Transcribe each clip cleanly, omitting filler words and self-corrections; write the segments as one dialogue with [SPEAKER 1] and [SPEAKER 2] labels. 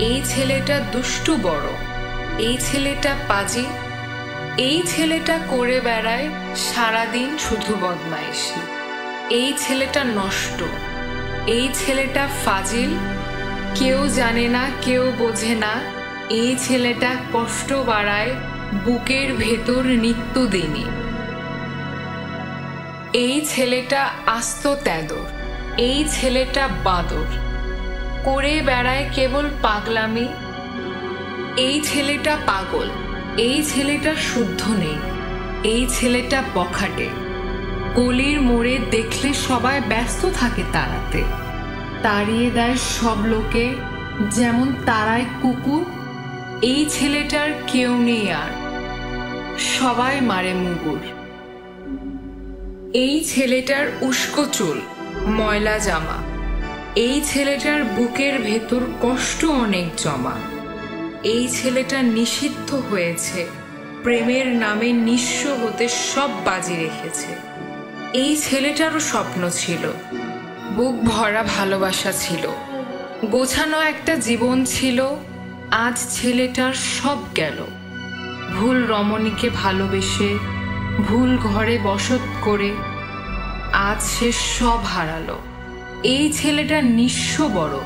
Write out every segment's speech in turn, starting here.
[SPEAKER 1] এই ছেলেটা দুষ্টু বড়, এই ছেলেটা পাজি, এই ছেলেটা করে বেড়ায় সারাদিন শুধু বদমাইশি, এই ছেলেটা নষ্ট, এই ছেলেটা ফাজিল, কেউ জানে না কেউ বোঝে না, এই ছেলেটা কষ্ট বাড়ায় বুকের ভেতর নিত্যদিনই। এই ছেলেটা আস্ত তেদর, এই ছেলেটা বাঁদর, করে বেড়ায় কেবল পাগলামি, এই ছেলেটা পাগল, এই ছেলেটা শুদ্ধ নেই, এই ছেলেটা বখাটে, গলির মোড়ে দেখলে সবাই ব্যস্ত থাকে তাড়াতে, তাড়িয়ে দেয় সব লোকে যেমন তাড়ায় কুকুর। এই ছেলেটার কেউ নেই আর, সবাই মারে মুগুর। এই ছেলেটার উস্কো চুল, ময়লা জামা, এই ছেলেটার বুকের ভেতর কষ্ট অনেক জমা, এই ছেলেটা নিষিদ্ধ হয়েছে, প্রেমের নামে নিঃস্ব হতে সব বাজি রেখেছে। এই ছেলেটারও স্বপ্ন ছিল, বুক ভরা ভালোবাসা ছিল, গোছানো একটা জীবন ছিল, আজ ছেলেটার সব গেল। ভুল রমণীকে ভালোবেসে, ভুল ঘরে বসত করে আজ সে সব হারালো। এই ছেলেটা নিঃস্ব বড়,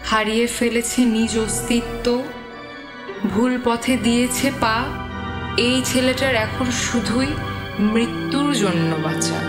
[SPEAKER 1] হারিয়ে ফেলেছে নিজ অস্তিত্ব, ভুল পথে দিয়েছে পা। এই ছেলেটার এখন শুধুই মৃত্যুর জন্য বাঁচা।